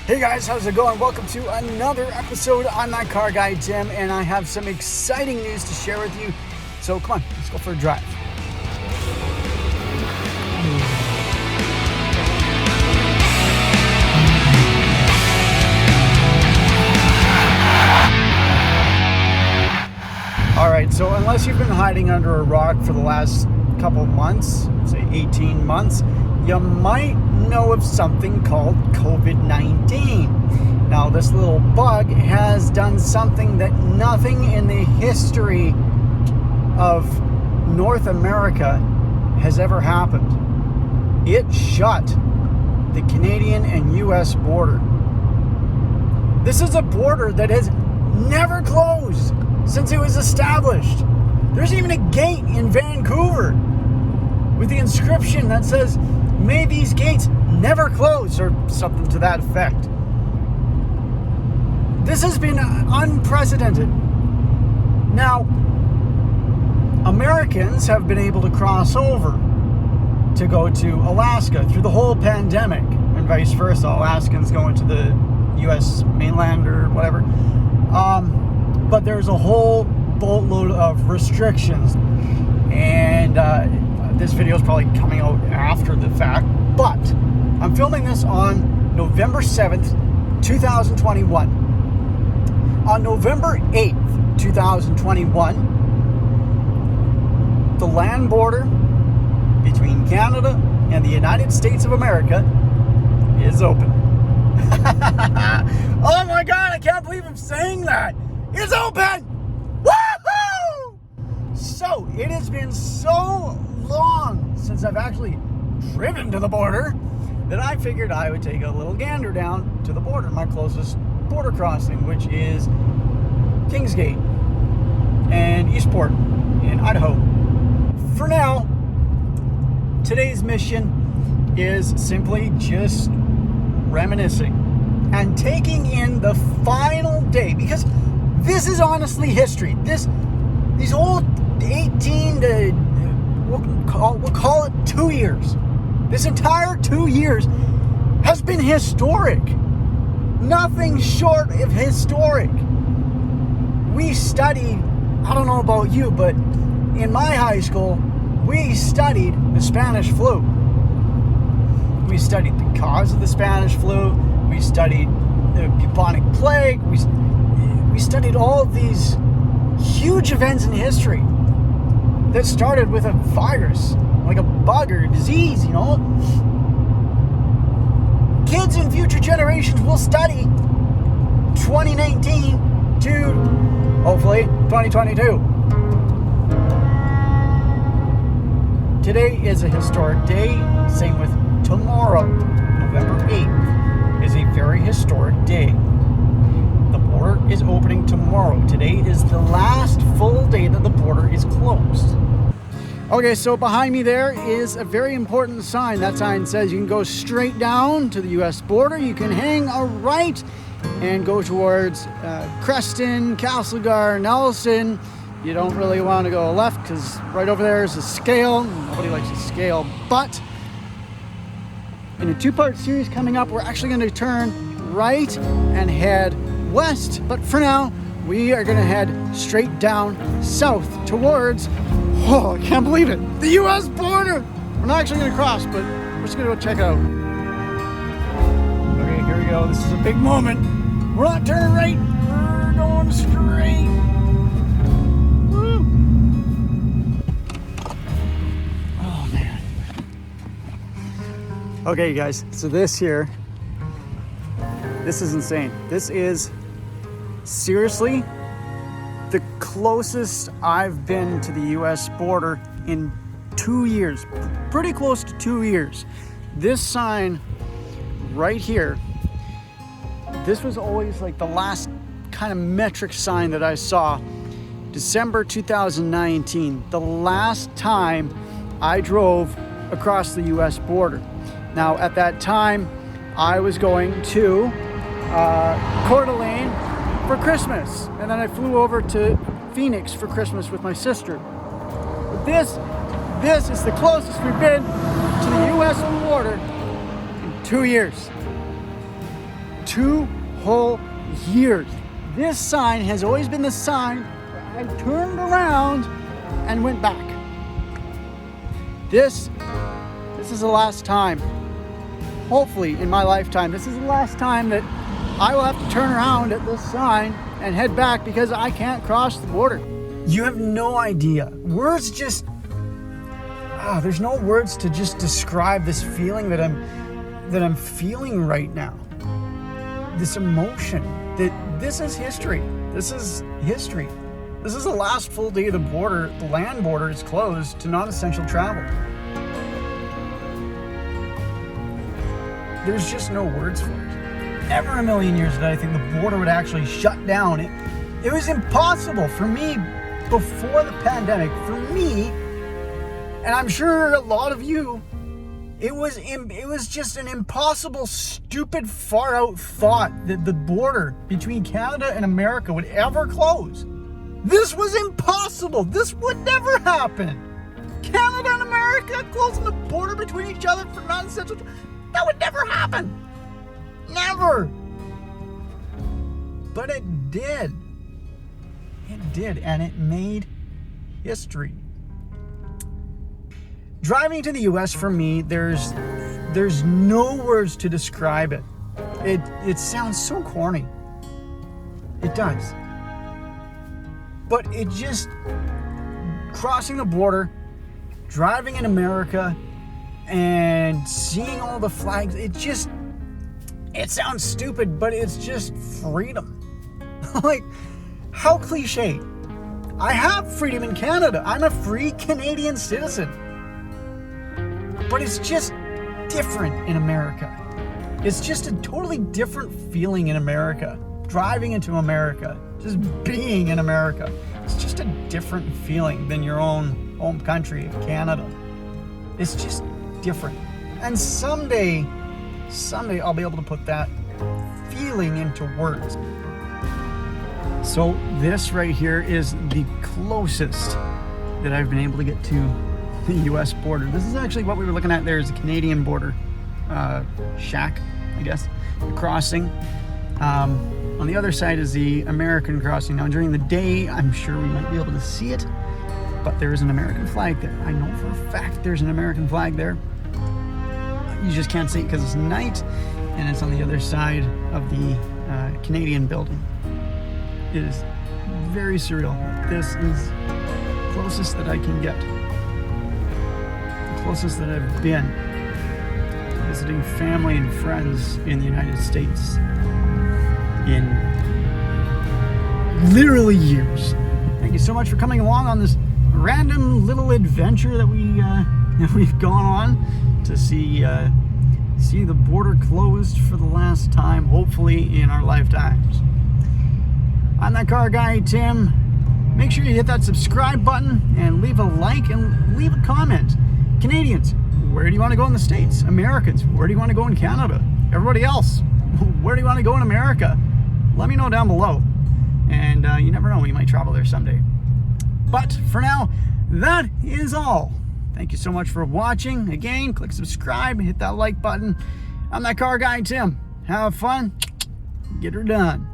Hey guys, how's it going? Welcome to another episode on That Car Guy Tim, and I have some exciting news to share with you. So come on, let's go for a drive. Alright, so unless you've been hiding under a rock for the last couple months, say 18 months, you might know of something called COVID-19. Now, this little bug has done something that nothing in the history of North America has ever happened. It shut the Canadian and US border. This is a border that has never closed since it was established. There's even a gate in Vancouver with the inscription that says, "May these gates never close," or something to that effect. This has been unprecedented. Now, Americans have been able to cross over to go to Alaska through the whole pandemic, and vice versa. Alaskans going to the US mainland or whatever. But there's a whole boatload of restrictions, and this video is probably coming out after the fact, but I'm filming this on November 7th, 2021. On November 8th, 2021, the land border between Canada and the United States of America is open. Oh my God, I can't believe I'm saying that. It's open! Woohoo! So, it has been so long since I've actually driven to the border that I figured I would take a little gander down to the border, my closest border crossing, which is Kingsgate and Eastport in Idaho. For now, today's mission is simply just reminiscing and taking in the final day, because this is honestly history. These whole 18 to, we'll call it 2 years. This entire 2 years has been historic. Nothing short of historic. We studied, I don't know about you, but in my high school, we studied the Spanish flu. We studied the cause of the Spanish flu. We studied the bubonic plague. We studied all of these huge events in history that started with a virus, like a bug or a disease, you know. Kids in future generations will study 2019 to, hopefully, 2022. Today is a historic day. Same with tomorrow, November 8th, is a very historic day. The border is opening tomorrow. Today is the last full day that the border is closed. Okay, so behind me there is a very important sign. That sign says you can go straight down to the US border. You can hang a right and go towards Creston, Castlegar, Nelson. You don't really want to go left because right over there is a scale. Nobody likes a scale, but in a two-part series coming up, we're actually going to turn right and head west. But for now, we are going to head straight down south towards, oh, I can't believe it, the US border. We're not actually going to cross, but we're just going to go check it out. Okay, here we go. This is a big moment. We're not turning right. We're going straight. Woo. Oh, man. Okay, you guys. So this here, this is insane. This is seriously the closest I've been to the US border in 2 years. Pretty close to 2 years. This sign right here, this was always like the last kind of metric sign that I saw. December 2019, the last time I drove across the US border. Now at that time, I was going to Coeur d'Alene for Christmas, and then I flew over to Phoenix for Christmas with my sister. But this is the closest we've been to the US border in 2 years. 2 whole years. This sign has always been the sign. I turned around and went back. This is the last time, hopefully in my lifetime, this is the last time that I will have to turn around at this sign and head back because I can't cross the border. You have no idea. Words just, there's no words to just describe this feeling that I'm feeling right now. This emotion that this is history. This is history. This is the last full day of the border. The land border is closed to non-essential travel. There's just no words for it. Never in a million years did I think the border would actually shut down. It was impossible for me before the pandemic. For me, and I'm sure a lot of you, it was just an impossible, stupid, far out thought that the border between Canada and America would ever close. This was impossible. This would never happen. Canada and America closing the border between each other for non-essential. That would never happen. Never. But it did. It did, and it made history. Driving to the US for me, there's no words to describe it. It sounds so corny. It does. But it just, crossing the border, driving in America, and seeing all the flags, it sounds stupid, but it's just freedom. Like, how cliche. I have freedom in Canada. I'm a free Canadian citizen. But it's just different in America. It's just a totally different feeling in America. Driving into America, just being in America. It's just a different feeling than your own home country, Canada. It's just different. And someday I'll be able to put that feeling into words. So this right here is the closest that I've been able to get to the US border. This is actually what we were looking at there is a Canadian border shack, I guess, crossing. On the other side is the American crossing. Now during the day, I'm sure we might be able to see it, but there is an American flag there. I know for a fact there's an American flag there. You just can't see it because it's night, and it's on the other side of the Canadian building. It is very surreal. This is the closest that I can get. The closest that I've been to visiting family and friends in the United States in literally years. Thank you so much for coming along on this random little adventure that we've gone on to see the border closed for the last time, hopefully in our lifetimes. I'm that car guy, Tim. Make sure you hit that subscribe button and leave a like and leave a comment. Canadians, where do you want to go in the States? Americans, where do you want to go in Canada? Everybody else, where do you want to go in America? Let me know down below. And you never know, we might travel there someday. But for now, that is all. Thank you so much for watching. Again, click subscribe, hit that like button. I'm that car guy, Tim. Have fun. Get her done.